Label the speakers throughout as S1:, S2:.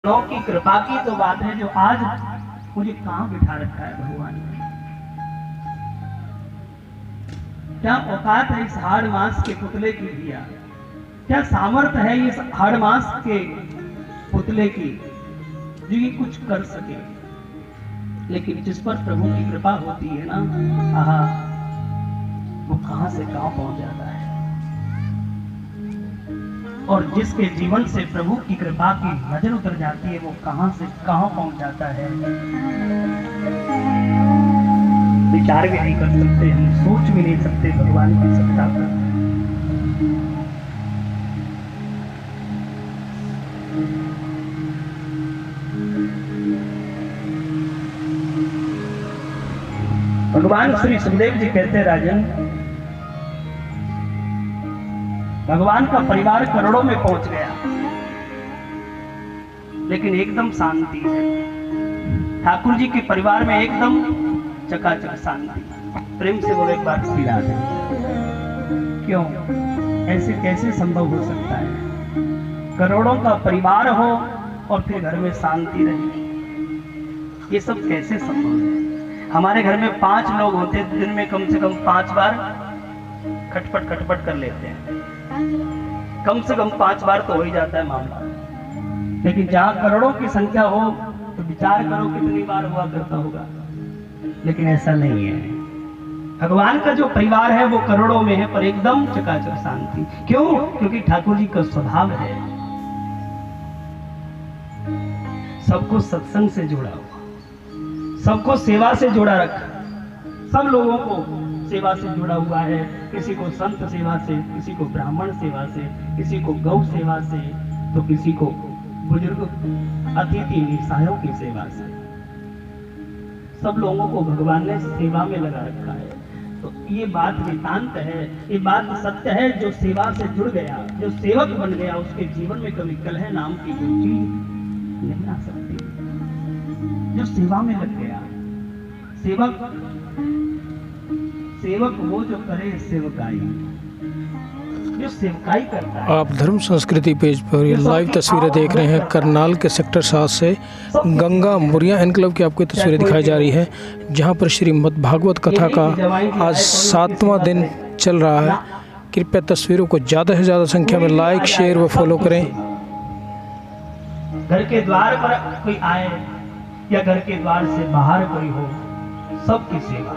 S1: की कृपा की तो बात है जो आज मुझे कहां बिठा रखा है भगवान ने। क्या औकात है इस हाड़ मांस के पुतले की भैया, क्या सामर्थ्य है इस हाड़ मांस के पुतले की जो ये कुछ कर सके। लेकिन जिस पर प्रभु की कृपा होती है ना, आहा, वो कहां से कहां पहुंच जाता है। और जिसके जीवन से प्रभु की कृपा की नजर उतर जाती है वो कहां से कहां पहुंच जाता है, विचार भी नहीं कर सकते, हम सोच भी नहीं सकते भगवान की सत्ता पर। भगवान श्री सुखदेव जी कहते, राजन, भगवान का परिवार करोड़ों में पहुंच गया लेकिन एकदम शांति है। ठाकुर जी के परिवार में एकदम चकाचक शांति। प्रेम से बोले एक बार श्री राधे। क्यों, ऐसे कैसे संभव हो सकता है? करोड़ों का परिवार हो और फिर घर में शांति रहे, ये सब कैसे संभव है? हमारे घर में 5 लोग होते, दिन में कम से कम 5 बार खटपट खटपट कर लेते हैं, कम से कम 5 बार तो हो ही जाता है मामला। लेकिन जहां करोड़ों की संख्या हो तो विचार करो कितनी बार हुआ करता होगा। लेकिन ऐसा नहीं है। भगवान का जो परिवार है वो करोड़ों में है पर एकदम चकाचक शांति। क्यों? क्योंकि ठाकुर जी का स्वभाव है सबको सत्संग से जोड़ा हुआ, सबको सेवा से जोड़ा रखा, सब लोगों को सेवा से जुड़ा हुआ है। किसी को संत सेवा से, किसी को ब्राह्मण सेवा से, किसी को गौ सेवा से, तो किसी को बुजुर्ग अतिथि निसायों की सेवा से। सब लोगों को भगवान ने सेवा में लगा रखा है। तो ये बात नितांत है, ये बात सत्य है। जो सेवा से जुड़ गया, जो सेवक बन गया, उसके जीवन में कभी कलह नाम की कोई चीज नहीं आ सकती। जो सेवा में लग गया, सेवक वो जो करे सेवकाई, जो सेवकाई करता है।
S2: आप धर्म संस्कृति पेज पर ये लाइव तस्वीरें देख रहे हैं। करनाल के सेक्टर 7 से गंगा मुरिया एनक्लेव की आपको तस्वीरें दिखाई जा रही है, जहां पर श्रीमद् भागवत कथा का आज 7वां दिन चल रहा है। कृपया तस्वीरों को ज़्यादा से ज़्यादा संख्या में लाइक, शेयर व फॉलो करें।
S1: घर के द्वार पर कोई आए या घर के द्वार से बाहर कोई हो, सबकी सेवा।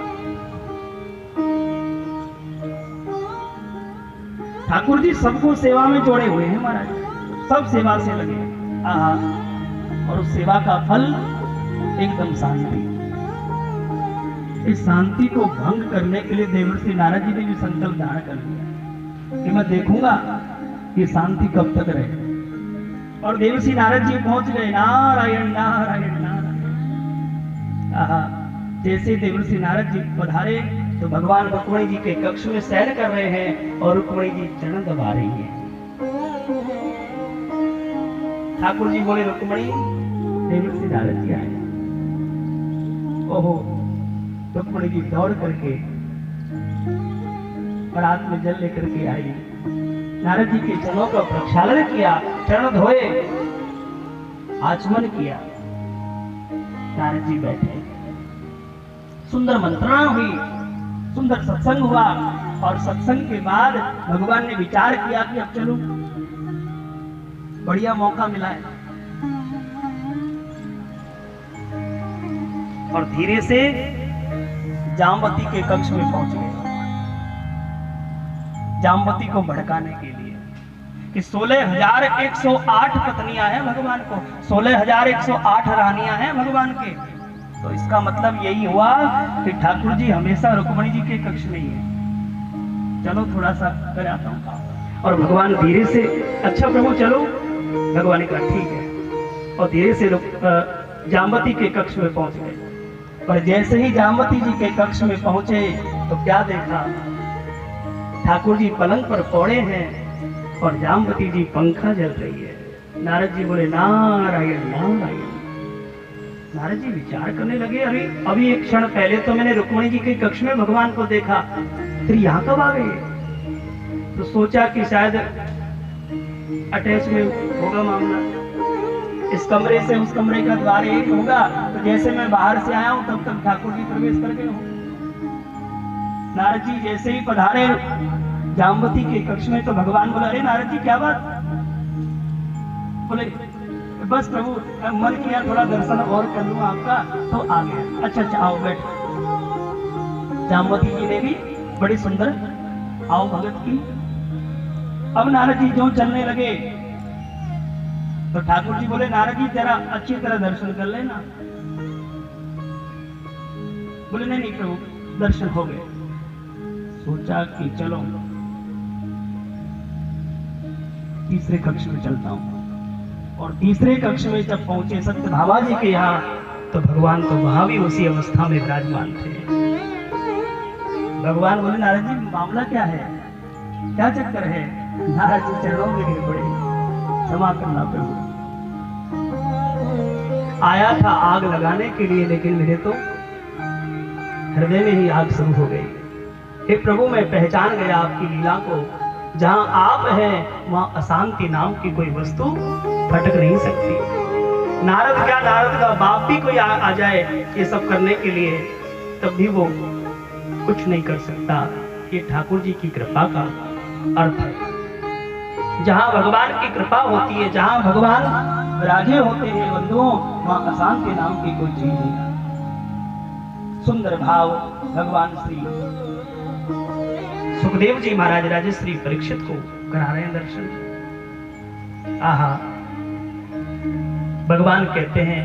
S1: ठाकुर जी सबको सेवा में जोड़े हुए हैं महाराज, सब सेवा से लगे। आहा, और उस सेवा का फल एकदम शांति। इस शांति को भंग करने के लिए देवर्षि नारद जी ने भी संकल्प धारण कर लिया कि मैं देखूंगा ये शांति कब तक रहे। और देवर्षि नारद जी पहुंच गए। नारायण नारायण नारायण। आहा, जैसे देवर्षि नारद जी पधारे तो भगवान रुक्मणी जी के कक्ष में सैर कर रहे हैं और रुक्मणी जी चरण दबा रही हैं। ठाकुर जी बोले, रुक्मणी, देवर्षि नारद जी आए। ओहो, रुक्मणी जी दौड़ करके परात में जल लेकर के आई, नारद जी के चरणों का प्रक्षालन किया, चरण धोए, आचमन किया। नारद जी बैठे, सुंदर मंत्रणा हुई, सुंदर सत्संग हुआ। और सत्संग के बाद भगवान ने विचार किया कि अब चलो, बढ़िया मौका मिला है। और धीरे से जामवती के कक्ष में पहुंच गए, जामवती को भड़काने के लिए कि 16,108 पत्नियां हैं भगवान को, 16,108 रानियां हैं भगवान के। तो इसका मतलब यही हुआ कि ठाकुर जी हमेशा रुक्मणी जी के कक्ष में ही है, चलो थोड़ा सा कर आता हूँ। और भगवान धीरे से, अच्छा प्रभु चलो, भगवान ने कहा ठीक है, और धीरे से जामवती के कक्ष में पहुंच गए। पर जैसे ही जामवती जी के कक्ष में पहुंचे तो क्या देखा, ठाकुर जी पलंग पर पौड़े हैं और जामवती जी पंखा जल रही है। नारद जी बोले, नारायण नारायण। नारद जी विचार करने लगे, अरे अभी एक क्षण पहले तो मैंने रुक्मणी जी के कक्ष में भगवान को देखा, फिर यहाँ कब आ गए? तो सोचा कि शायद अटैच में होगा मामला। इस कमरे से उस कमरे का द्वार एक होगा, तो जैसे मैं बाहर से आया हूं तब तक ठाकुर जी प्रवेश कर गए होंगे। नारद जी जैसे ही पधारे जामवती के कक्ष में, तो भगवान बोला, अरे नारद जी क्या बात? बोले बस प्रभु मन किया थोड़ा दर्शन और कर लूं आपका, तो आ गया। अच्छा आओ बैठो। जामवती जी ने भी बड़ी सुंदर आओ भगत की। अब नारद जी जो चलने लगे तो ठाकुर जी बोले, नारद जी जरा अच्छी तरह दर्शन कर लेना। बोले नहीं प्रभु दर्शन हो गए। सोचा कि चलो तीसरे कक्ष में चलता हूं। और तीसरे कक्ष में जब पहुंचे सत्यभामा जी के यहाँ, तो भगवान तो वहां भी उसी अवस्था में विराजमान थे। भगवान बोले, नारद जी मामला क्या है, क्या चक्कर है? नारद जी चरणों में गिर पड़े, क्षमा करना प्रभु, आया था आग लगाने के लिए, लेकिन मेरे तो हृदय में ही आग शुरू हो गई। हे प्रभु मैं पहचान गया आपकी लीला को, जहां आप हैं वहां अशांति नाम की कोई वस्तु भटक नहीं सकती। नारद क्या, नारद का बाप भी कोई आ जाए ये सब करने के लिए, तब भी वो कुछ नहीं कर सकता। ये ठाकुर जी की कृपा का अर्थ है। जहां भगवान की कृपा होती है, जहां भगवान विराजे होते हैं बंधुओं, वहां अशांति नाम की कोई चीज नहीं। सुंदर भाव भगवान श्री सुखदेव जी महाराज राजश्री परीक्षित को करा रहे हैं दर्शन। आहा, भगवान कहते हैं,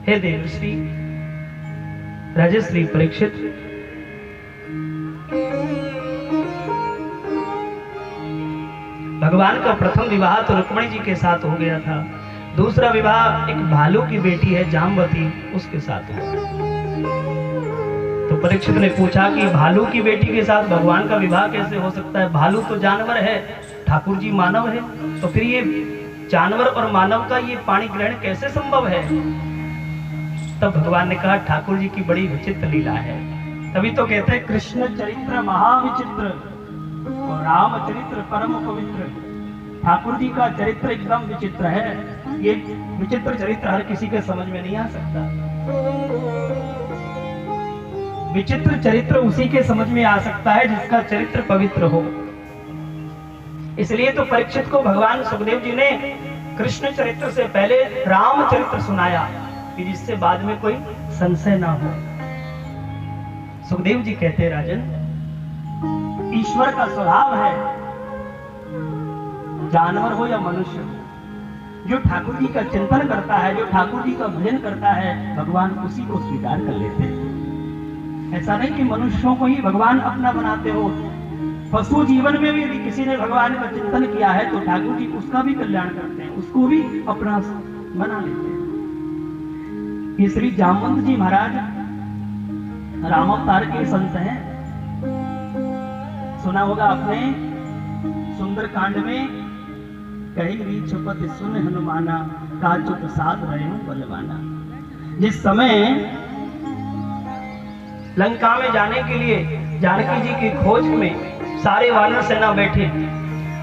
S1: हे देवश्री राजश्री परीक्षित, भगवान का प्रथम विवाह तो रुक्मिणी जी के साथ हो गया था, दूसरा विवाह एक भालू की बेटी है जामवती, उसके साथ हुआ। तो परीक्षित ने पूछा कि भालू की बेटी के साथ भगवान का विवाह कैसे हो सकता है? भालू तो जानवर है, ठाकुर जी मानव है, तो फिर ये जानवर और मानव का ये पाणी ग्रहण कैसे संभव है? तब भगवान ने कहा, ठाकुर जी की बड़ी विचित्र लीला है। तभी तो कहते हैं कृष्ण चरित्र महाविचित्र और राम चरित्र परम पवित्र। ठाकुर जी का चरित्र एकदम विचित्र है। ये विचित्र चरित्र हर किसी के समझ में नहीं आ सकता। विचित्र चरित्र उसी के समझ में आ सकता है जिसका चरित्र पवित्र हो। इसलिए तो परीक्षित को भगवान सुखदेव जी ने कृष्ण चरित्र से पहले राम चरित्र सुनाया, कि जिससे बाद में कोई संशय ना हो। सुखदेव जी कहते हैं, राजन ईश्वर का स्वभाव है, जानवर हो या मनुष्य हो, जो ठाकुर जी का चिंतन करता है, जो ठाकुर जी का भजन करता है, भगवान उसी को स्वीकार कर लेते हैं। ऐसा नहीं कि मनुष्यों को ही भगवान अपना बनाते हो। पशु जीवन में भी यदि किसी ने भगवान का चिंतन किया है तो ठाकुर जी उसका भी कल्याण करते हैं, उसको भी अपना बना लेते हैं। ये श्री जामवंत जी महाराज रामावतार के संत हैं। सुना होगा आपने सुंदर कांड में, कहीं भी छुपत सुन हनुमाना, काचु प्रसाद रहे बलवाना। जिस समय लंका में जाने के लिए जानकी जी की खोज में सारे वानर सेना बैठे,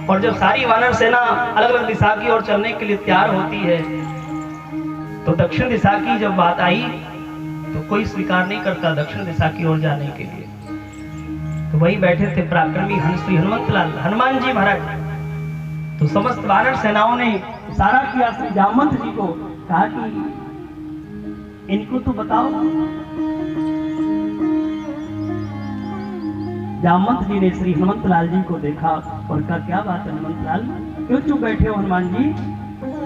S1: और जब सारी वानर सेना अलग अलग दिशा की ओर चलने के लिए तैयार होती है, तो दक्षिण दिशा की जब बात आई तो कोई स्वीकार नहीं करता दक्षिण दिशा की ओर जाने के लिए। तो वही बैठे थे पराक्रमी श्री हनुमंत लाल हनुमान जी महाराज। तो समस्त वानर सेनाओं ने इशारा किया श्री जामवंत जी को, कहा कि इनको तो बताओ। जामवंत जी ने श्री हनुमंत लाल जी को देखा और कहा, क्या बात है हनुमंत लाल, क्यों चुप बैठे हो हनुमान जी?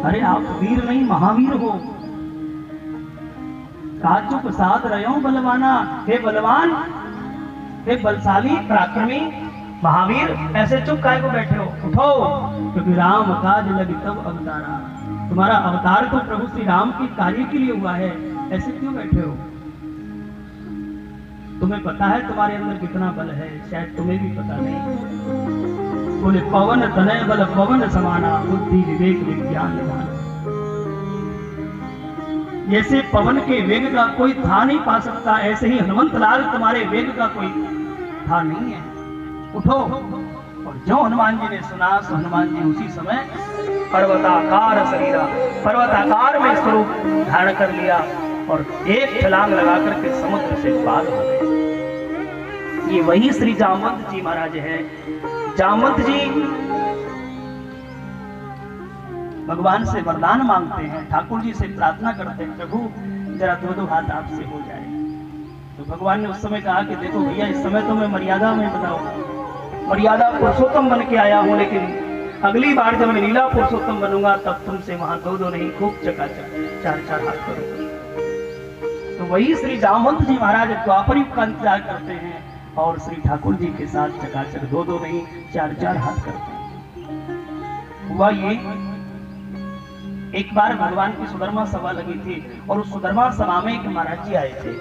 S1: अरे आप वीर नहीं महावीर हो। काचु प्रसाद रहो बलवाना, हे बलवान, हे बलशाली पराक्रमी महावीर, ऐसे चुप काहे को बैठे हो? उठो, क्योंकि राम काज लगी तब अवतारा। तुम्हारा अवतार तो प्रभु श्री राम के कार्य के लिए हुआ है, ऐसे क्यों बैठे हो? तुम्हें पता है तुम्हारे अंदर कितना बल है? शायद तुम्हें भी पता नहीं। बोले पवन तनय बल पवन समाना, बुद्धि विवेक विज्ञान निधान। जैसे पवन के वेग का कोई था नहीं पा सकता, ऐसे ही हनुमंत लाल तुम्हारे वेग का कोई था नहीं है। उठो। और जो हनुमान जी ने सुना, सो हनुमान जी उसी समय पर्वताकार शरीरा, पर्वताकार में स्वरूप धारण कर लिया और एक छलांग लगा करके समुद्र से पार हो गए। ये वही श्री जामवंत जी महाराज है। जामवंत जी भगवान से वरदान मांगते हैं, ठाकुर जी से प्रार्थना करते हैं, प्रभु जरा दो हाथ आपसे हो जाए। तो भगवान ने उस समय कहा कि देखो भैया, इस समय तो मैं मर्यादा में बताऊं, मर्यादा पुरुषोत्तम बन के आया हूं, लेकिन अगली बार जब मैं लीला पुरुषोत्तम बनूंगा तब तुमसे वहां दो नहीं, खूब चकाचक 4-4 हाथ करूंगा। तो वही श्री जामवंत जी महाराज द्वापर युग का इंतजार करते हैं और श्री ठाकुर जी के साथ चकाचक 2 नहीं 4-4 हाथ करते हैं। हुआ ये, एक बार भगवान की सुधर्मा सभा लगी थी और उस सुधर्मा सभा में एक महाराज जी आए थे,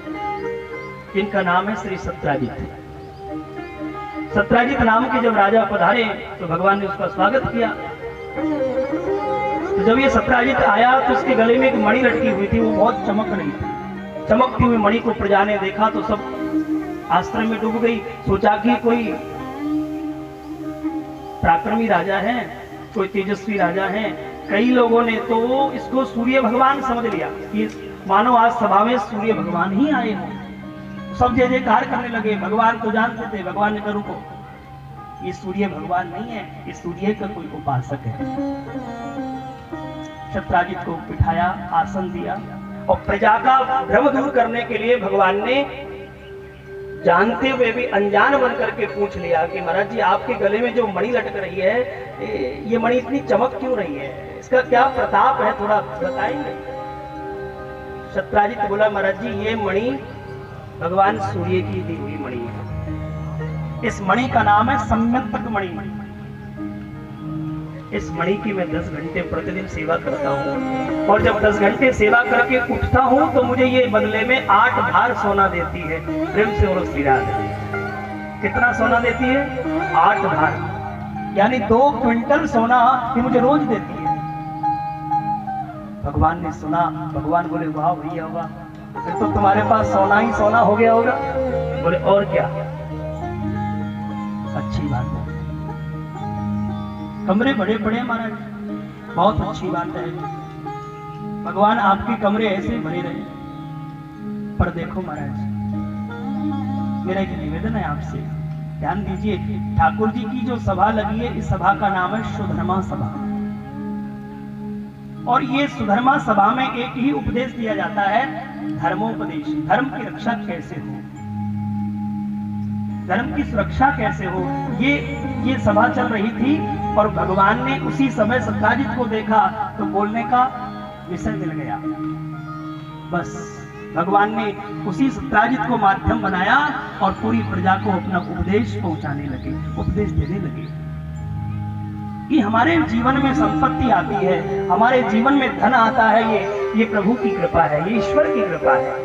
S1: जिनका नाम है श्री सत्राजित। सत्राजित नाम के जब राजा पधारे तो भगवान ने उसका स्वागत किया। तो जब ये सत्राजित आया तो उसके गले में एक मणि लटकी हुई थी, वो बहुत चमक रही थी। चमकती हुई मणि को प्रजा ने देखा तो सब आश्चर्य में डूब गई, सोचा कि कोई पराक्रमी राजा है, कोई तेजस्वी राजा है। कई लोगों ने तो इसको सूर्य भगवान समझ लिया कि मानो आज सभा में सूर्य भगवान ही आए हो। सब जय जयकार करने लगे। भगवान तो जानते थे, भगवान ने कहा रुको, ये सूर्य भगवान नहीं है, ये सूर्य का कोई उपासक है। सत्राजित को बिठाया, आसन दिया और प्रजा का भ्रम दूर करने के लिए भगवान ने जानते हुए भी अनजान बन करके पूछ लिया कि महाराज जी, आपके गले में जो मणि लटक रही है, ये मणि इतनी चमक क्यों रही है, इसका क्या प्रताप है, थोड़ा बताएंगे। सत्राजित बोला, महाराज जी ये मणि भगवान सूर्य की दी हुई मणि है। इस मणि का नाम है सम्यक्तक मणि। इस मणि की मैं 10 घंटे प्रतिदिन सेवा करता हूँ और जब 10 घंटे सेवा करके उठता हूँ तो मुझे ये बदले में 8 भार सोना देती है। प्रेम से और श्रीराज कितना सोना देती है? 8 भार, यानी 2 क्विंटल सोना ये मुझे रोज देती है। भगवान ने सुना, भगवान बोले वाह भैया वाह, फिर तो तुम्हारे पास सोना ही सोना हो गया होगा। बोले और क्या, अच्छी बात है, कमरे बड़े बड़े महाराज, बहुत अच्छी बात है, भगवान आपके कमरे ऐसे भरे रहे। पर देखो महाराज, मेरा एक निवेदन है आपसे, ध्यान दीजिए। ठाकुर जी की जो सभा लगी है, इस सभा का नाम है सुधर्मा सभा। और ये सुधर्मा सभा में एक ही उपदेश दिया जाता है, धर्मोपदेश। धर्म की रक्षा कैसे हो, धर्म की सुरक्षा कैसे हो, ये सभा चल रही थी। और भगवान ने उसी समय सत्राजित को देखा तो बोलने का विषय मिल गया। बस भगवान ने उसी सत्राजित को माध्यम बनाया और पूरी प्रजा को अपना उपदेश पहुंचाने लगे, उपदेश देने लगे कि हमारे जीवन में संपत्ति आती है, हमारे जीवन में धन आता है, ये प्रभु की कृपा है, ये ईश्वर की कृपा है।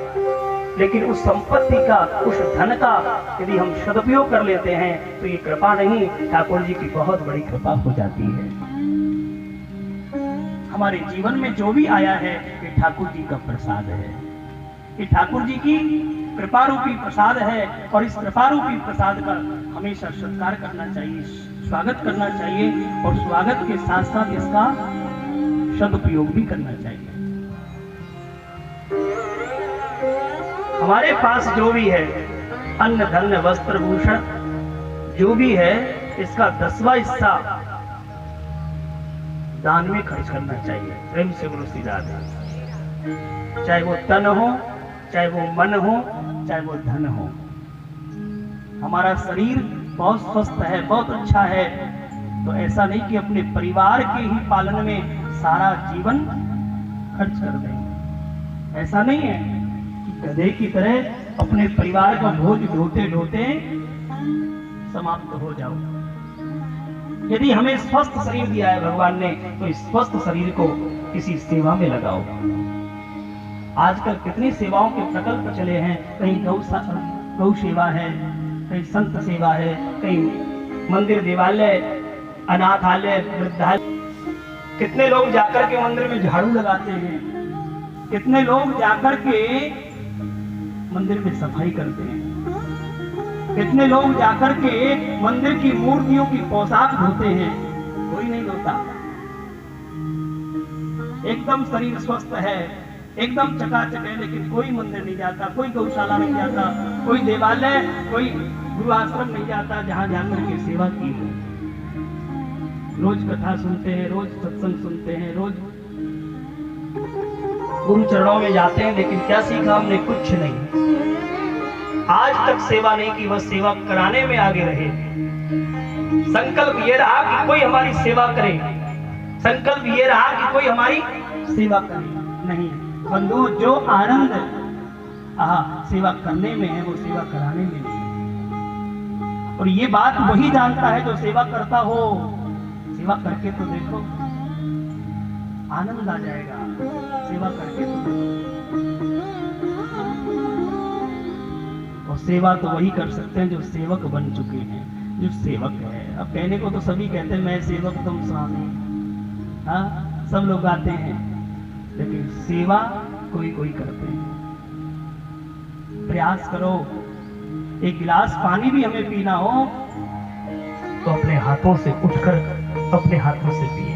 S1: लेकिन उस संपत्ति का, उस धन का यदि हम सदुपयोग कर लेते हैं तो ये कृपा नहीं, ठाकुर जी की बहुत बड़ी कृपा हो जाती है। हमारे जीवन में जो भी आया है ये ठाकुर जी का प्रसाद है, ये ठाकुर जी की कृपा रूपी प्रसाद है। और इस कृपा रूपी प्रसाद का हमेशा सत्कार करना चाहिए, स्वागत करना चाहिए और स्वागत के साथ साथ इसका सदुपयोग भी करना चाहिए। हमारे पास जो भी है, अन्न धन वस्त्र भूषण जो भी है, इसका 10वां हिस्सा दान में खर्च करना चाहिए। प्रेम से बोलो श्री राधे। चाहे वो तन हो, चाहे वो मन हो, चाहे वो धन हो। हमारा शरीर बहुत स्वस्थ है, बहुत अच्छा है, तो ऐसा नहीं कि अपने परिवार के ही पालन में सारा जीवन खर्च कर देंगे। ऐसा नहीं है कि गधे की तरह अपने परिवार का बोझ ढोते ढोते समाप्त हो जाओ। यदि हमें स्वस्थ शरीर दिया है भगवान ने, तो इस स्वस्थ शरीर को किसी सेवा में लगाओ। आजकल कितनी सेवाओं के प्रकल्प चले हैं, कहीं गौ सेवा है, कहीं संत सेवा है, कहीं मंदिर देवालय, अनाथालय, वृद्धालय। कितने लोग जाकर के मंदिर में झाड़ू लगाते हैं, कितने लोग जाकर के मंदिर में सफाई करते हैं, कितने लोग जाकर के मंदिर की मूर्तियों की पोशाक धोते हैं। कोई नहीं धोता, एकदम शरीर स्वस्थ है, एकदम चकाचक है, लेकिन कोई मंदिर नहीं जाता, कोई गौशाला नहीं जाता, कोई देवालय, कोई गुरु आश्रम नहीं जाता जहां जाकर के सेवा की हो। रोज कथा सुनते हैं, रोज सत्संग सुनते हैं, रोज गुरु चरणों में जाते हैं, लेकिन क्या सीखा हमने? कुछ नहीं। आज तक सेवा नहीं की, बस सेवा कराने में आगे रहे। संकल्प ये रहा कि कोई हमारी सेवा करे, संकल्प ये रहा कि कोई हमारी सेवा करे। नहीं बंधु, जो आनंद सेवा करने में है वो सेवा कराने में नहीं। और ये बात वही जानता है जो सेवा करता हो। सेवा करके तो देखो, आनंद आ जाएगा। सेवा करके तो देखो। और सेवा तो वही कर सकते हैं जो सेवक बन चुके हैं, जो सेवक है। अब कहने को तो सभी कहते हैं मैं सेवक तुम स्वामी, हाँ सब लोग आते हैं, लेकिन सेवा कोई कोई करते हैं। प्रयास करो, एक गिलास पानी भी हमें पीना हो तो अपने हाथों से उठकर अपने हाथों से पिए।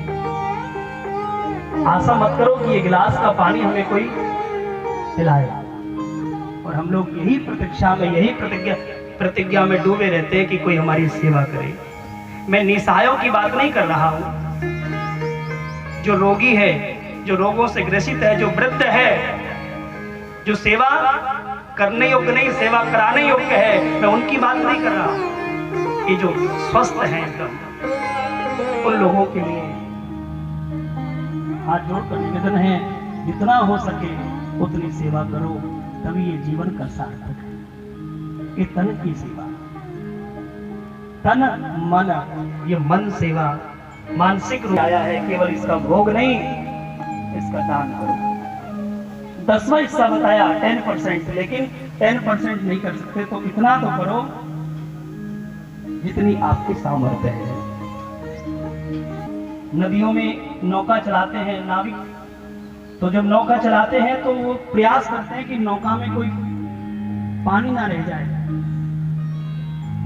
S1: आशा मत करो कि ये गिलास का पानी हमें कोई पिलाए। और हम लोग यही प्रतीक्षा में, यही प्रतिज्ञा में डूबे रहते हैं कि कोई हमारी सेवा करे। मैं निशायों की बात नहीं कर रहा हूं, जो रोगी है, जो रोगों से ग्रसित है, जो वृद्ध है, जो सेवा करने योग्य नहीं, सेवा कराने योग्य है, मैं उनकी बात नहीं कर रहा हूं। ये जो स्वस्थ हैं एकदम, उन लोगों के लिए हाथ जोड़कर निवेदन है, जितना हो सके उतनी सेवा करो, तभी ये जीवन का सार्थक है। ये तन की सेवा, तन मन, ये मन सेवा मानसिक रूप आया है, केवल इसका भोग नहीं, इसका दान करो। 10वां हिस्सा बताया 10%, लेकिन 10% नहीं कर सकते तो इतना तो करो जितनी आपकी सामर्थ्य है। नदियों में नौका चलाते हैं नाविक, तो जब नौका चलाते हैं तो वो प्रयास करते हैं कि नौका में कोई पानी ना रह जाए।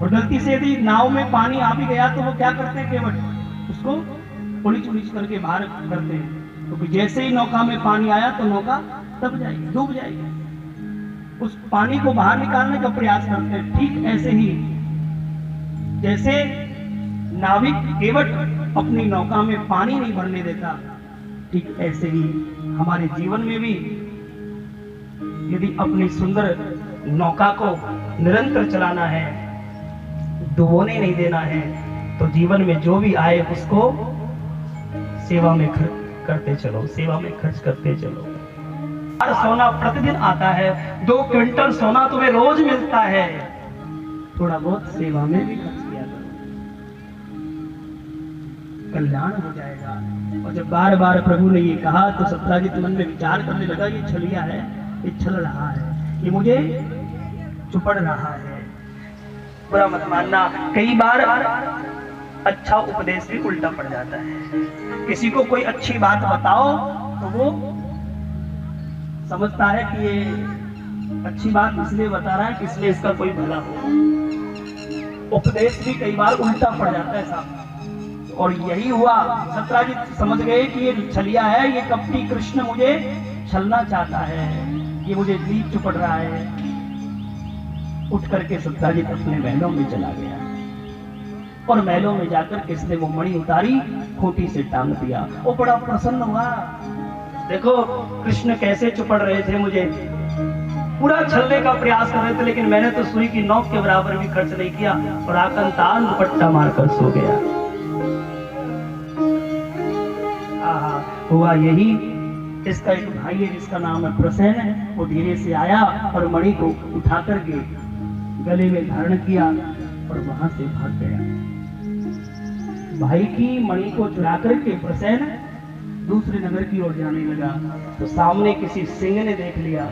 S1: और गलती से यदि नाव में पानी आ भी गया तो वो क्या करते हैं, केवल उसको उलिच उलिच करके बाहर करते हैं, क्योंकि तो जैसे ही नौका में पानी आया तो नौका दब जाएगी, डूब जाएगी। उस पानी को बाहर निकालने का प्रयास करते हैं। ठीक ऐसे ही जैसे नाविक केवट अपनी नौका में पानी नहीं भरने देता, ठीक ऐसे ही हमारे जीवन में भी यदि अपनी सुंदर नौका को निरंतर चलाना है, डुबोने नहीं देना है, तो जीवन में जो भी आए उसको सेवा में खर्च करते चलो, सेवा में खर्च करते चलो। सोना प्रतिदिन आता है, 2 क्विंटल सोना तुम्हें रोज मिलता है, थोड़ा बहुत सेवा में भी खर्च किया करो, कल्याण हो जाएगा। और जब बार बार प्रभु ने ये कहा तो सत्राजित मन में विचार करने लगा, ये छलिया है, ये छल रहा है, ये मुझे चुपड़ रहा है। बुरा मत मानना, कई बार अच्छा उपदेश भी उल्टा पड़ जाता है। किसी को कोई अच्छी बात बताओ तो वो समझता है कि ये अच्छी बात इसलिए बता रहा है कि इसलिए इसका कोई भला हो। उपदेश भी कई बार उल्टा पड़ जाता है साहब। और यही हुआ, सत्राजित समझ गए कि ये छलिया है, ये कपटी कृष्ण मुझे छलना चाहता है, ये मुझे दीप चुपड़ रहा है। उठ करके सत्राजित अपने महलों में चला गया और महलों में जाकर किसने वो मणि उतारी, खूंटी से टांग दिया। वो बड़ा प्रसन्न हुआ, देखो कृष्ण कैसे चुपड़ रहे थे मुझे, पूरा छलने का प्रयास कर रहे थे, लेकिन मैंने तो सुई की नोक के बराबर भी खर्च नहीं किया और आकर तान दुपट्टा मारकर सो गया। हुआ यही, इसका एक भाई है जिसका नाम है प्रसेन, वो धीरे से आया और मणि को उठा करके गले में धारण किया और वहां से भाग गया। भाई की मणि को चुरा करके प्रसेन दूसरे नगर की ओर जाने लगा तो सामने किसी सिंह ने देख लिया।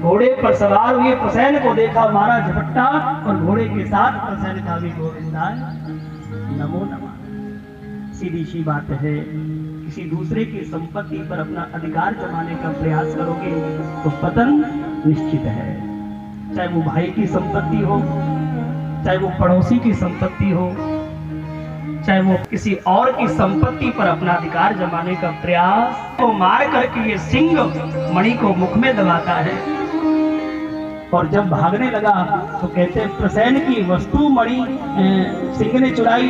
S1: घोड़े पर सवार हुए प्रसेन को देखा, मारा झपट्टा और घोड़े के साथ प्रसेन का भी गोविंदा नमो नमः। सीधी सी बात है, किसी दूसरे की संपत्ति पर अपना अधिकार जमाने का प्रयास करोगे तो पतन निश्चित है। चाहे वो भाई की संपत्ति हो, चाहे वो पड़ोसी की संपत्ति हो, चाहे वो किसी और की संपत्ति पर अपना अधिकार जमाने का प्रयास, वो मार करके ये सिंह मणि को मुख में दबाता है। और जब भागने लगा तो कहते प्रसन्न की वस्तु मणि सिंह ने चुराई,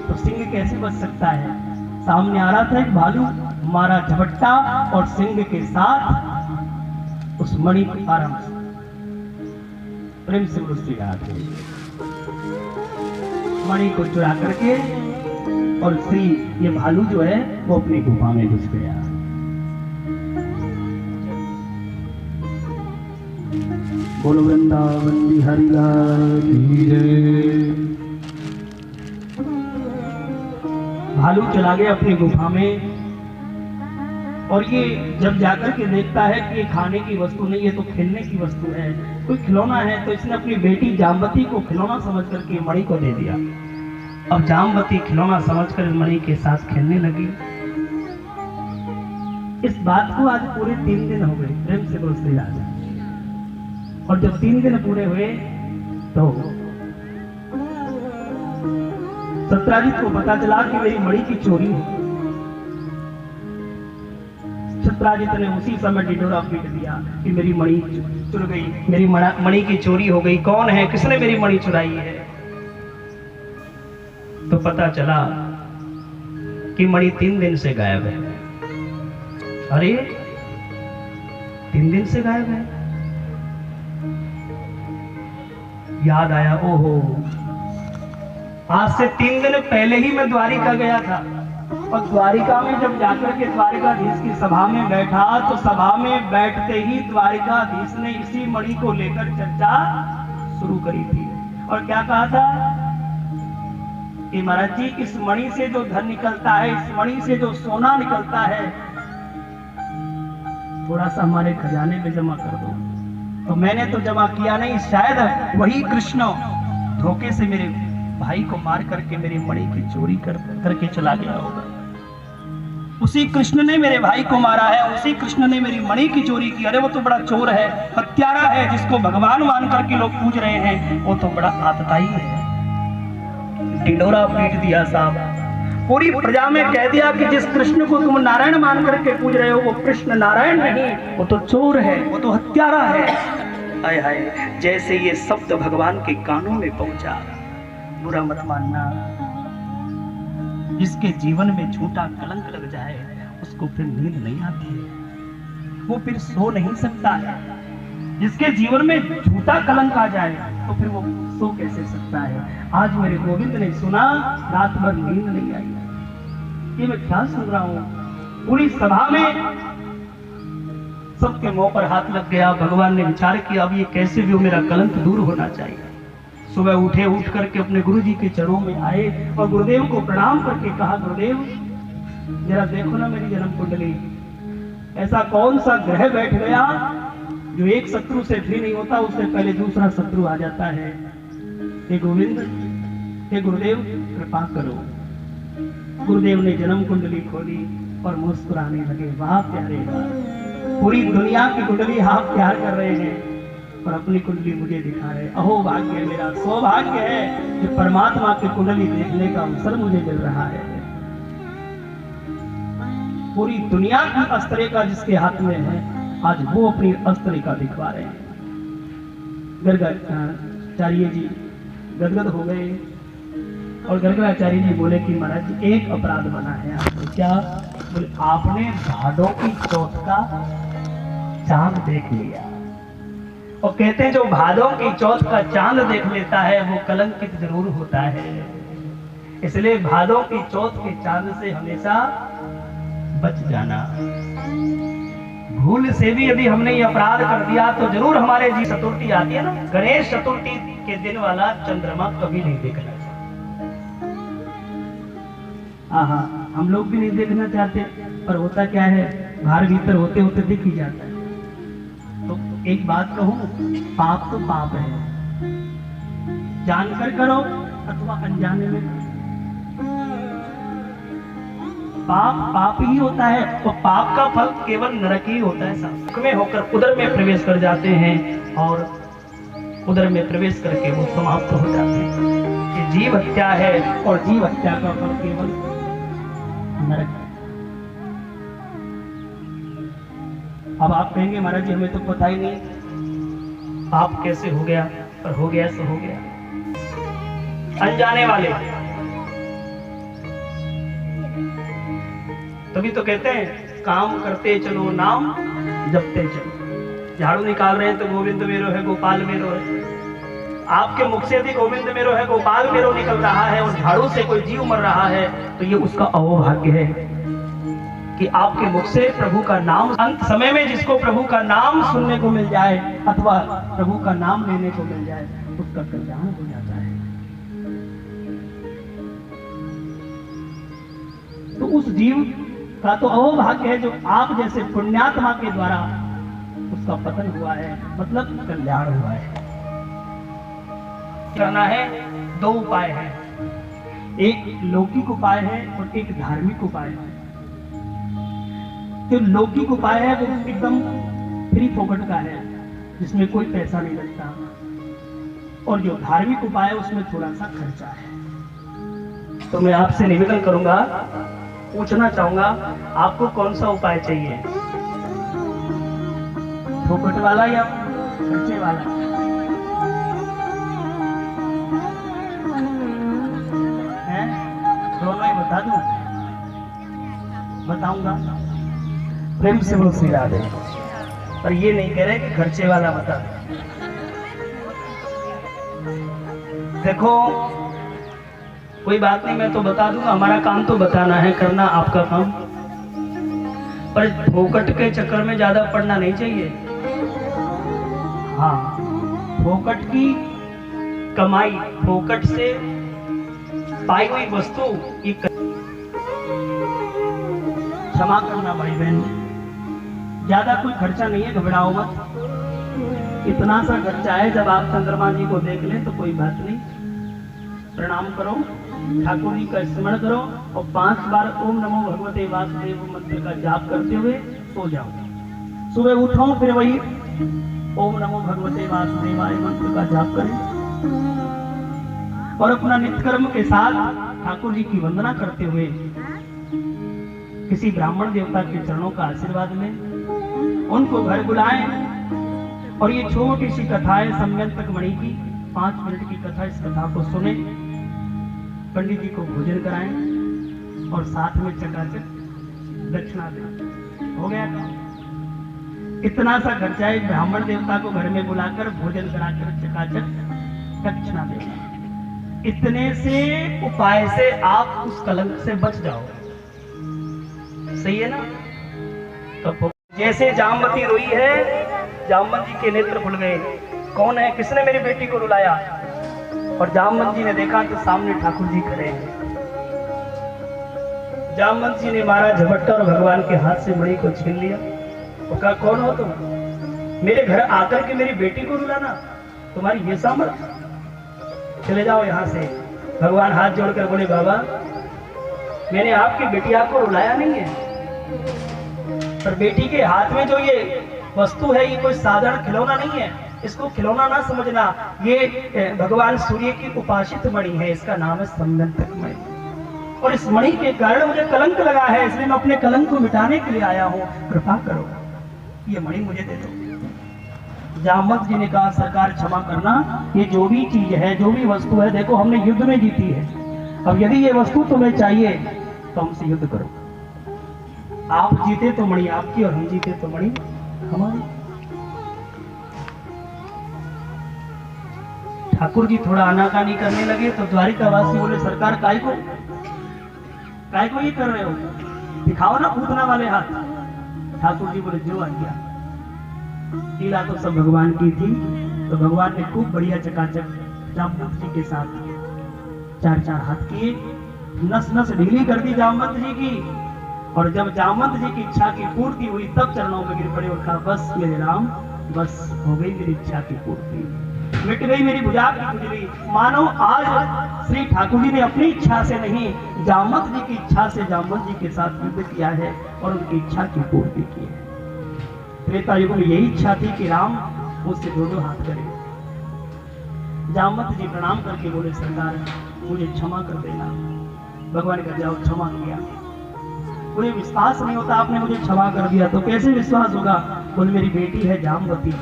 S1: तो सिंह कैसे बच सकता है। सामने आ रहा था एक भालू, मारा झपट्टा और सिंह के साथ उस मणि को आराम से प्रेम से उसकी मणि को चुरा करके, और श्री ये भालू जो है वो अपनी गुफा में घुस गया। बोलो वृंदावन बिहारी लाल की जय। भालू चला गया अपनी गुफा में, और ये जब जाकर के देखता है कि ये खाने की वस्तु नहीं है तो खेलने की वस्तु है, कोई खिलौना है, तो इसने अपनी बेटी जामवती को खिलौना समझ करके मणि को दे दिया। अब जामवती खिलौना समझकर मणि के साथ खेलने लगी। इस बात को आज पूरे 3 दिन हो गए, प्रेम से बोल श्री राजा। और जब 3 दिन पूरे हुए तो सत्राजित को पता चला कि मेरी मणि की चोरी है। सत्राजित ने उसी समय ढिढोरा पीट दिया कि मेरी मणि चुर गई, मेरी मणि की चोरी हो गई, कौन है, किसने मेरी मणि चुराई है। तो पता चला कि मणि 3 दिन से गायब है। अरे 3 दिन से गायब है। याद आया, ओहो आज से 3 दिन पहले ही मैं द्वारिका गया था, और द्वारिका में जब जाकर के द्वारिकाधीश की सभा में बैठा तो सभा में बैठते ही द्वारिकाधीश ने इसी मणि को लेकर चर्चा शुरू करी थी। और क्या कहा था कि महाराज जी, इस मणि से जो धन निकलता है, इस मणि से जो सोना निकलता है, थोड़ा सा हमारे खजाने में जमा कर दो। तो मैंने तो जमा किया नहीं, शायद वही कृष्ण धोखे से मेरे भाई को मार करके मेरी मणि की चोरी करके चला गया होगा। उसी कृष्ण ने मेरे भाई को मारा है, उसी कृष्ण ने मेरी मणि की चोरी की। अरे वो तो बड़ा चोर है, हत्यारा है, जिसको भगवान मान करके लोग पूज रहे हैं, वो तो बड़ा आतताई है। ढिढोरा पीट दिया साहब, पूरी प्रजा में कह दिया कि जिस कृष्ण को तुम नारायण मान करके पूज रहे हो वो कृष्ण नारायण नहीं, वो तो चोर है, वो तो हत्यारा है। हाय हाय, जैसे ये शब्द भगवान के कानों में पहुंचा, बुरा मत मानना, जिसके जीवन में झूठा कलंक लग जाए उसको फिर नींद नहीं आती है, वो फिर सो नहीं सकता है। जिसके जीवन में झूठा कलंक आ जाए तो फिर वो सो कैसे सकता है। आज मेरे गोविंद ने सुना, रात भर नींद नहीं आई। ये मैं क्या सुन रहा हूँ। पूरी सभा में सबके मुंह पर हाथ लग गया। भगवान ने विचार किया, अब ये कैसे भी हो, मेरा कलंक दूर होना चाहिए। सुबह उठे, उठ करके अपने गुरुजी के चरणों में आए और गुरुदेव को प्रणाम करके कहा, गुरुदेव जरा देखो ना मेरी जन्म कुंडली, ऐसा कौन सा ग्रह बैठ गया जो एक शत्रु से फ्री नहीं होता, उससे पहले दूसरा शत्रु आ जाता है। हे गोविंद, हे गुरुदेव कृपा करो। गुरुदेव ने जन्म कुंडली खोली और मुस्कुराने लगे। वाह प्यारे वाह, पूरी दुनिया की कुंडली आप प्यार कर रहे हैं और अपनी कुंडली मुझे दिखा रहे। अहो भाग्य है, मेरा सौभाग्य है कि परमात्मा की कुंडली देखने का अवसर मुझे मिल रहा है। पूरी दुनिया की अस्त्ररेखा जिसके हाथ में है, आज वो अपनी अस्त्ररेखा दिखवा रहे हैं। गर्गाचार्य जी गदगद हो गए और गर्गाचार्य जी बोले कि महाराज जी एक अपराध बना है आपको। क्या? बोले आपने भादों की चौथ का चांद देख लिया। और कहते हैं जो भादों की चौथ का चांद देख लेता है वो कलंकित जरूर होता है। इसलिए भादों की चौथ के चांद से हमेशा बच जाना। भूल से भी यदि हमने ये अपराध कर दिया तो जरूर हमारे जी चतुर्थी आती है ना, गणेश चतुर्थी के दिन वाला चंद्रमा कभी नहीं देखना चाहिए। हम लोग भी नहीं देखना चाहते, पर होता क्या है, बाहर भीतर होते होते दिख ही जाता है। तो एक बात कहूं, पाप तो पाप है, जानकर करो अथवा अनजाने में करो, पाप पाप ही होता है। तो पाप का फल केवल नरक ही होता है। सुख में होकर उदर में प्रवेश कर जाते हैं और उधर में प्रवेश करके वो समाप्त हो जाते हैं। ये जीव हत्या है और जीव हत्या का फल केवल नरक है। अब आप कहेंगे महाराज जी हमें तो पता ही नहीं पाप कैसे हो गया, पर हो गया सो हो गया। अनजाने वाले तभी तो कहते हैं काम करते चलो नाम जपते चलो। झाड़ू निकाल रहे हैं तो गोविंद मेरो है गोपाल मेरो है। आपके मुख से भी गोविंद मेरो है गोपाल मेरो निकल रहा है और झाड़ू से कोई जीव मर रहा है, तो ये उसका अहोभाग्य है कि आपके मुख से प्रभु का नाम, अंत समय में जिसको प्रभु का नाम सुनने को मिल जाए अथवा प्रभु का नाम लेने को मिल जाए, उसका कल्याण हो जाता है। तो उस जीव का तो अहोभाग्य है जो आप जैसे पुण्यात्मा के द्वारा उसका पतन हुआ है, मतलब कल्याण हुआ है। करना है, दो उपाय है, एक लौकिक उपाय है और एक धार्मिक उपाय है। जो लौकिक उपाय है वो एकदम फ्री फोकट का है, जिसमें कोई पैसा नहीं लगता, और जो धार्मिक उपाय है उसमें थोड़ा सा खर्चा है। तो मैं आपसे निवेदन करूंगा, पूछना चाहूंगा, आपको कौन सा उपाय चाहिए, फोकट वाला या खर्चे वाला? है दोनों ही बता दूं? बताऊंगा, प्रेम से बोल श्री राधे। पर ये नहीं कह रहे कि खर्चे वाला बता दो। देखो कोई बात नहीं, मैं तो बता दूंगा, हमारा काम तो बताना है, करना आपका काम, पर फोकट के चक्कर में ज्यादा पड़ना नहीं चाहिए। हाँ, फोकट की कमाई, फोकट से पाई हुई वस्तु, ये क्षमा करना भाई बहन, ज्यादा कोई खर्चा नहीं है, घबराओ मत। इतना सा खर्चा है, जब आप चंद्रमा जी को देख लें तो कोई बात नहीं, प्रणाम करो, ठाकुर जी का स्मरण करो और 5 बार ओम नमो भगवते वासुदेव मंत्र का जाप करते हुए सो जाओ। सुबह उठो, फिर वही ओम नमो भगवते वासुदेवाय मंत्र का जाप करें और अपना नित्य कर्म के साथ ठाकुर जी की वंदना करते हुए किसी ब्राह्मण देवता के चरणों का आशीर्वाद लें, उनको घर बुलाएं और ये छोटी सी कथा है सम्यंतक मणि की, 5 मिनट की कथा, इस कथा को सुने, पंडित जी को भोजन कराएं और साथ में चकाचक दक्षिणा दें। हो गया काम। इतना सा खर्चा है, ब्राह्मण देवता को घर में बुलाकर भोजन कराकर चकाचक दक्षिणा देना। इतने से उपाय से आप उस कलंक से बच जाओ। सही है ना? तो जैसे जामवती रोई है, जामवंत जी के नेत्र खुल गए। कौन है, किसने मेरी बेटी को रुलाया? और जामवंत जी ने देखा तो सामने ठाकुर जी खड़े हैं। जामवंत जी ने मारा झपट्टा और भगवान के हाथ से मणि को छीन लिया और कहा, कौन हो तुम? मेरे घर आकर के मेरी बेटी को रुलाना, तुम्हारी ये सामर्थ्य? चले जाओ यहाँ से। भगवान हाथ जोड़कर बोले, बाबा मैंने आपकी बेटिया को रुलाया नहीं है, पर बेटी के हाथ में जो ये वस्तु है ये कोई साधारण खिलौना नहीं है, इसको खिलौना ना समझना। ये भगवान सूर्य की उपासित मणि है, इसका नाम है सम्यंतक मणि, और इस मणि के कारण मुझे कलंक लगा है, इसलिए मैं अपने कलंक को मिटाने के लिए आया हूँ, कृपा करो ये मणि मुझे दे दो। जामवंत जी ने कहा, सरकार क्षमा करना, ये जो भी चीज है, जो भी वस्तु है, देखो हमने युद्ध में जीती है, अब यदि ये वस्तु तुम्हें चाहिए तो हमसे युद्ध करो। आप जीते तो मणि आपकी और हम जीते तो मणि हमारी। ठाकुर जी थोड़ा आनाकानी करने लगे तो द्वारिकावासी बोले, सरकार काय को ये कर रहे हो, दिखाओ ना पूतना वाले हाथ। ठाकुर जी बोले, जो आज्ञा। लीला तो सब भगवान की थी, तो भगवान ने खूब बढ़िया चकाचक जामवंत जी के साथ 4-4 हाथ किए, नस नस ढीली कर दी जामवंत जी की, और जब जामवंत जी की इच्छा की पूर्ति हुई तब चरणों में गिर पड़े और कहा, बस मेरे राम, बस हो गई मेरी इच्छा की पूर्ति, मिट गई मेरी भुजा की खुजली। मानो आज श्री ठाकुर जी ने अपनी इच्छा से नहीं, जामवंत जी की इच्छा से जामवंत जी के साथ युद्ध किया है और उनकी इच्छा की पूर्ति की है। त्रेता युग में यही इच्छा थी कि राम मुझसे 2-2 हाथ करें, जामवंत जी प्रणाम करके बोले सरकार मुझे क्षमा कर देना। भगवान का जाओ क्षमा किया। मुझे विश्वास नहीं होता आपने मुझे क्षमा कर दिया तो कैसे विश्वास होगा। बोले मेरी बेटी है जामवती,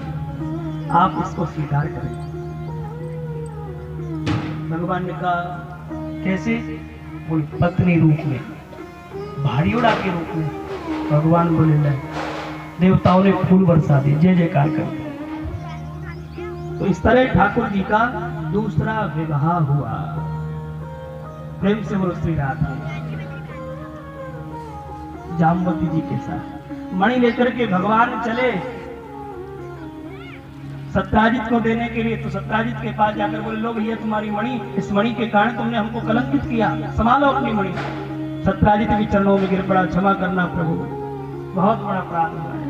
S1: आप इसको स्वीकार करें। भगवान ने कहा कैसे। बोले पत्नी रूप में, भाड़ियोड़ा के रूप में। भगवान बोले ले, देवताओं ने फूल बरसा दिए, जय जयकार कर। तो इस तरह ठाकुर जी का दूसरा विवाह हुआ। प्रेम से बोलो श्री राधे। जामवती जी के साथ मणि लेकर के भगवान चले सत्राजित को देने के लिए। तो सत्राजित के पास जाकर बोले लो भैया तुम्हारी मणि, इस मणि के कारण तुमने हमको कलंकित किया, संभालो अपनी मणि। सत्राजित के चरणों में गिर पड़ा, क्षमा करना प्रभु, बहुत बड़ा अपराध हुआ है,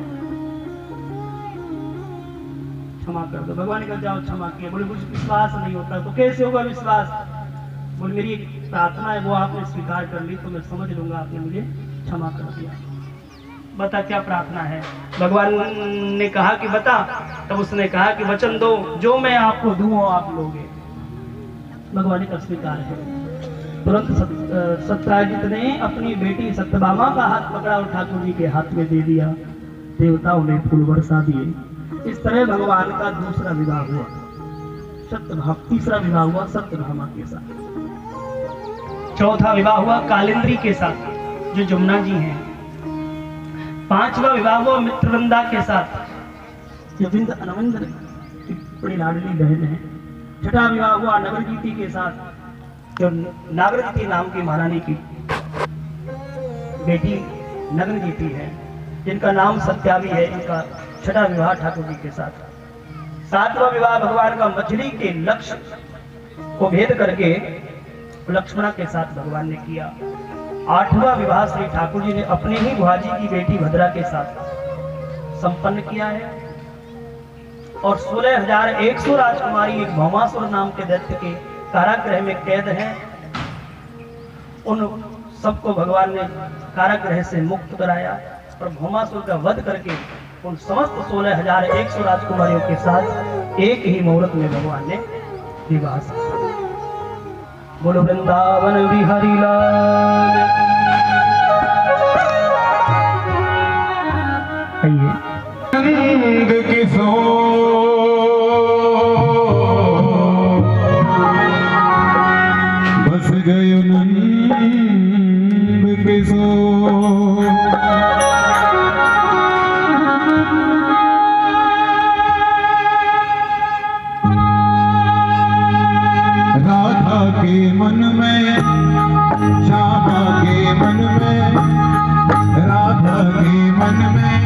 S1: क्षमा कर दो। भगवान का जाओ क्षमा किया। बोले मुझे विश्वास नहीं होता। तो कैसे होगा विश्वास। बोले मेरी एक प्रार्थना है वो आपने स्वीकार कर ली तो मैं समझ लूंगा आपने मुझे क्षमा कर दिया। बता क्या प्रार्थना है। भगवान ने कहा कि बता। तब उसने कहा कि वचन दो जो मैं आपको दूं वो आप लोगे। भगवान का स्वीकार है। तुरंत सत्राजित ने अपनी बेटी सत्यभामा का हाथ पकड़ा और ठाकुर जी के हाथ में दे दिया। देवताओं ने फूल बरसा दिए। इस तरह भगवान का दूसरा विवाह हुआ। तीसरा विवाह हुआ सत्यभामा के साथ। चौथा विवाह हुआ कालिंद्री के साथ जो जमुना जी हैं। पांचवा विवाह हुआ मित्रवृंदा के साथ जो बिंद अनविंद की बड़ी लाडली बहन है। छठा विवाह हुआ नगरजीती के साथ जो नागरजीती नाम की महारानी की बेटी नगरजीती है, जिनका नाम सत्यावी है। इनका छठा विवाह ठाकुर जी के साथ। सातवां विवाह भगवान का मछली के लक्ष्य को भेद करके लक्ष्मणा के साथ भगवान ने किया। आठवां विवाह श्री ठाकुर जी ने अपने ही बुआजी की बेटी भद्रा के साथ संपन्न किया है। और 16,100 राजकुमारी एक भौमासुर नाम के दैत्य के कारागृह में कैद हैं। उन सबको भगवान ने कारागृह से मुक्त कराया और भौमासुर का वध करके उन समस्त 16,100 राजकुमारियों के साथ एक ही मुहूर्त में भगवान ने विवाह किया। बोलो वृंदावन बिहारी लाल। आइए
S3: नंद किशोर बस गयो नंद किशोर। राधा के मन में, श्यामा के मन में, राधा के मन में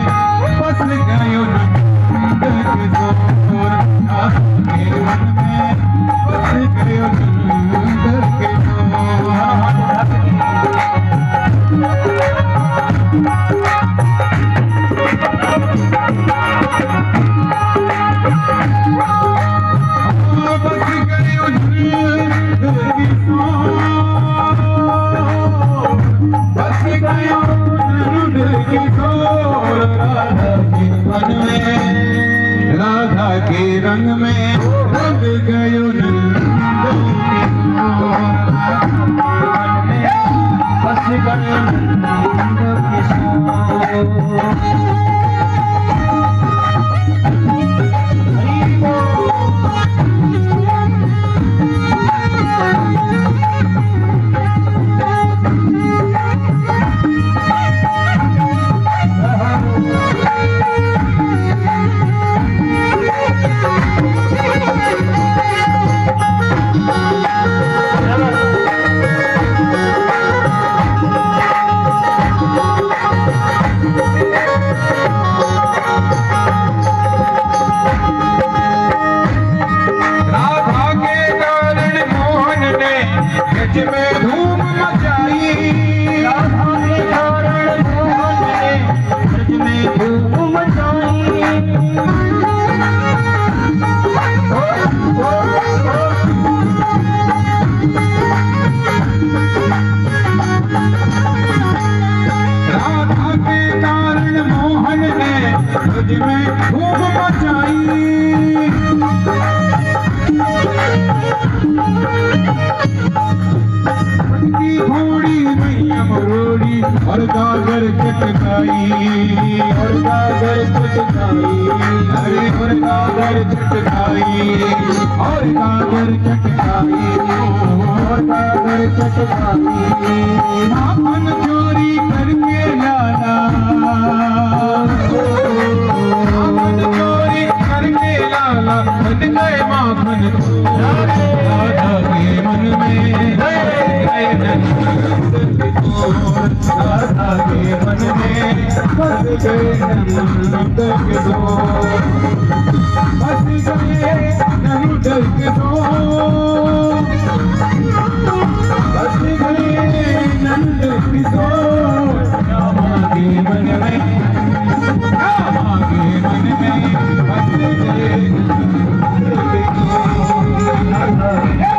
S3: बस गयो नंद किशोर। राधा के मन में बस गयो नंद किशोर। बस गयो नंद किशोर, बस गयो नंद किशोर। राधा के रंग में रंग गयो नंद बस गयो नंद किशोर। में धूम मचाई, राधा के कारण मोहन ने ब्रज में धूम मचाई। राधा के कारण मोहन ने ब्रज में धूम मचाई। गागर चटकाई, और गागर चटकाई, अरे और गागर चटकाई, और गागर चटकाई, और गागर चटकाई। माखन चोरी करके लाना, माखन चोरी करके लाला बन गए माखन चोर। राधा के मन में गए नंद चोर, राधा के मन में फंस गए नंद के चोर, फंस गए नंद के चोर, फंस गए नंद के चोर। रामा के मन में, रामा के मन में फंस गए नंद के चोर, राधा के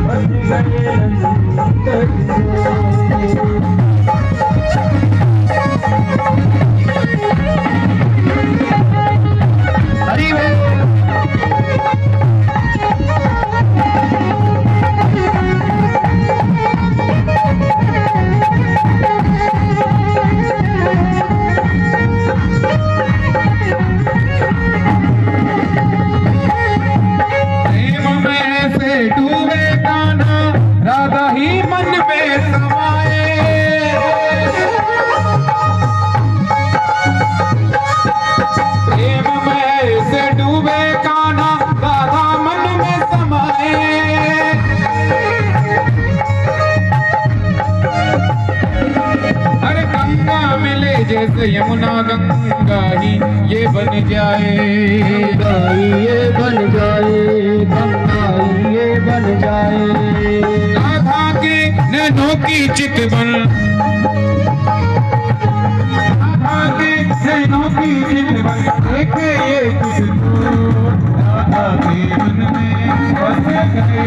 S3: फंस गए नंद के चोर। डूबे कान्हा राधा ही मन में समाए, प्रेम में से डूबे कान्हा राधा मन में समाए। हर गंगा मिले जैसे यमुना गंगा ही ये बन जाए, ये बन जाए, गंगा ये बन जाए। राधा के नैनों की चितवन, राधा के नैनों की चितवन देखे ये किसको, राधा के मन में बस गए